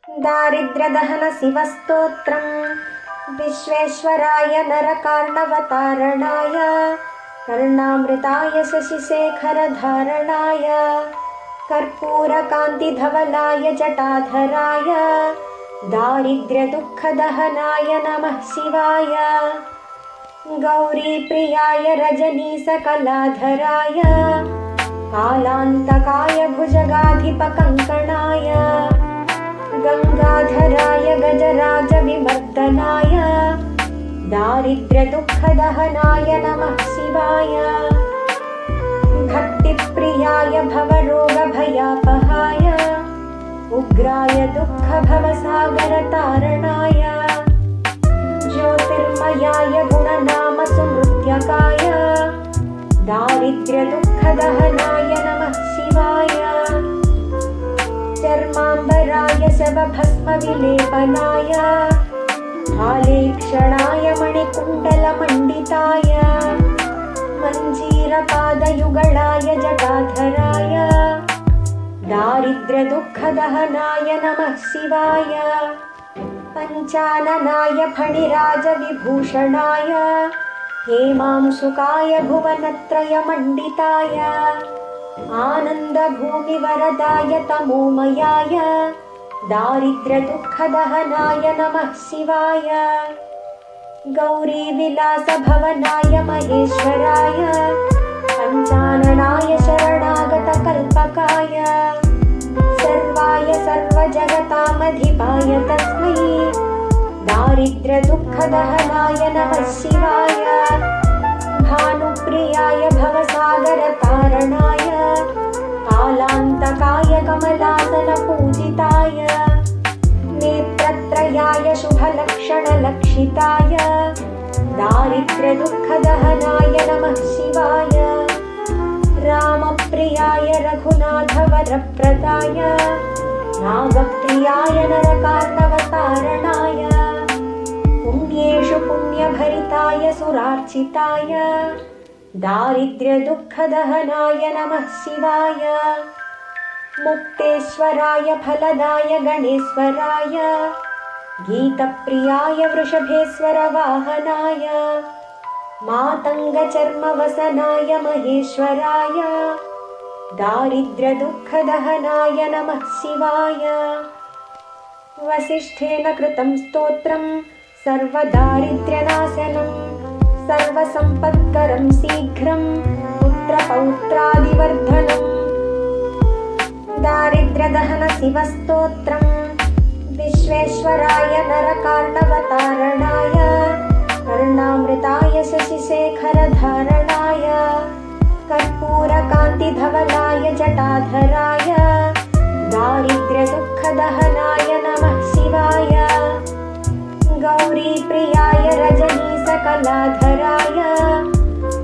दारिद्र्यदहन शिवस्तोत्रम् विश्वेश्वराय नरकार्णवतारणाय कर्णामृताय शशिशेखरधारणाय कर्पूरकान्तिधवलाय जटाधराय दारिद्र्यदुःखदहनाय नमः शिवाय गौरीप्रियाय रजनीसकलाधराय कालान्तकाय भुजगाधिपकङ्कणाय गंगाधराय गजराजविमर्दनाय दारिद्र्यदुःखदहनाय नमः शिवाय भक्तिप्रियाय भवरोगभयापहाय उग्राय दुःखभवसागरतारणाय ज्योतिर्मयाय गुणनामसुनृत्यकाय दारिद्र्यदुःखदहनाय नमः शिवाय चर्माम्बराय शवभस्मविलेपनाय हालेक्षणाय मणिकुण्डलमण्डिताय मञ्जीरपादयुगळाय जटाधराय दारिद्र्यदुःखदहनाय नमः शिवाय पञ्चाननाय फणिराजविभूषणाय हेमांशुकाय भुवनत्रयमण्डिताय आनन्दभूमिवरदाय तमोमयाय दारिद्र्यदुःखदहनाय नमः शिवाय गौरीविलासभवनाय महेश्वराय पञ्चाननाय शरणागतकल्पकाय सर्वाय सर्वजगतामधिपाय तस्मै दारिद्र्यदुःखदहनाय नमः शिवाय भानुप्रियाय भवसागरतारणाय कालान्तकाय कमलासनपूजिताय नेत्रत्रयाय शुभलक्षणलक्षिताय दारिद्र्यदुःखदहनाय नमः शिवाय रामप्रियाय रघुनाथवरप्रदाय नागप्रियाय नरकार्णवतारणाय पुण्येषु पुण्यभरिताय सुरार्चिताय दारिद्र्यदुःखदहनाय नमः शिवाय मुक्तेश्वराय फलदाय गणेश्वराय गीतप्रियाय वृषभेश्वरवाहनाय मातङ्गचर्मवसनाय महेश्वराय दारिद्र्यदुःखदहनाय नमः शिवाय वसिष्ठेन कृतं स्तोत्रं सर्वदारिद्र्यनाशनं सर्वसम्पत्करं शीघ्रं पुत्रपौत्रादिवर्धनम् दारिद्र्यदहन शिवस्तोत्रम् विश्वेश्वराय नरकार्णवतारणाय कर्णामृताय शशिशेखरधारणाय कर्पूरकान्तिधवलाय जटाधराय दारिद्र्यदुःखदहनाय नमः शिवाय गौरीप्रियाय रजनीसकलाधराय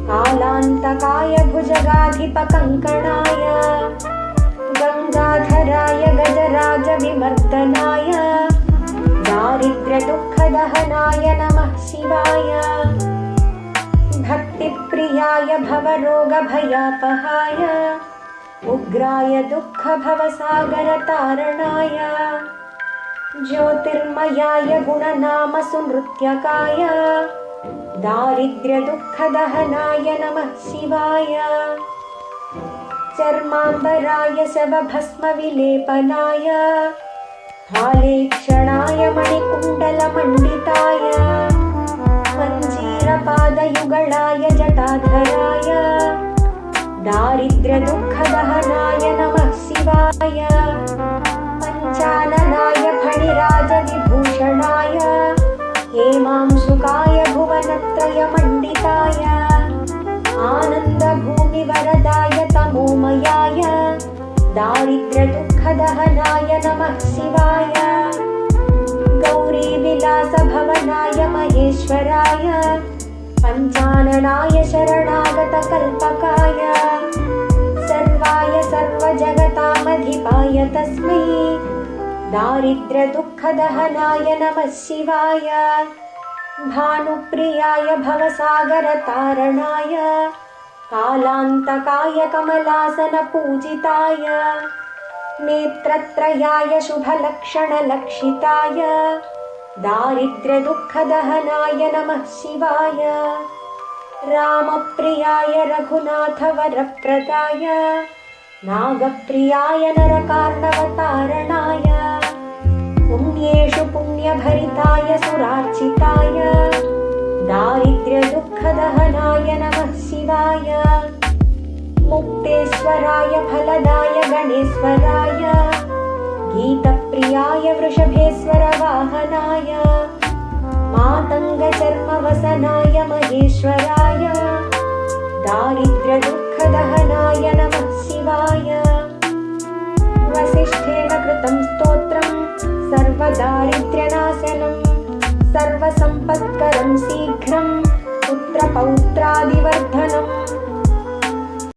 कालान्तकाय भुजगाधिपकङ्कणाय गंगाधराय गजराजविमर्दनाय दारिद्र्यदुःखदहनाय नमः शिवाय भक्तिप्रियाय भवरोगभयापहाय उग्राय दुःखभवसागरतारणाय ज्योतिर्मयाय गुणनामसुनृत्यकाय दारिद्र्यदुःखदहनाय नमः शिवाय चर्माम्बराय शवभस्मविलेपनाय हालेक्षणाय मणिकुण्डलमण्डिताय मञ्जीरपादयुगळाय जटाधराय दारिद्र्यदुःखदहनाय नमः शिवाय पञ्चाननाय फणिराजविभूषणाय हेमांशुकाय भुवनत्रयमण्डिताय आनन्दभूमिवरदाय तमोमयाय दारिद्र्यदुःखदहनाय नमः शिवाय गौरीविलासभवनाय महेश्वराय पञ्चाननाय शरणागतकल्पकाय सर्वाय सर्वजगतामधिपाय तस्मै दारिद्र्यदुःखदहनाय नमः शिवाय भानुप्रियाय भवसागरतारणाय कालान्तकाय कमलासनपूजिताय नेत्रत्रयाय शुभलक्षणलक्षिताय दारिद्र्यदुःखदहनाय नमः शिवाय रामप्रियाय रघुनाथवरप्रदाय नागप्रियाय नरकार्णवतारणाय पुण्येषु पुण्यभरिताय सुरार्चिताय दारिद्र्यदुःखदहनाय नमः शिवाय मुक्तेश्वराय फलदाय गणेश्वराय गीतप्रियाय वृषभेश्वरवाहनाय मातङ्गचर्मवसनाय महेश्वराय दारिद्र्यदुःखदहनाय नमः शिवाय वसिष्ठेन कृतं स्तोत्रं सर्वदारिद्र्यनाशनं सर्वसम्पत्करं शीघ्रं पुत्रपौत्रादिवर्धनम्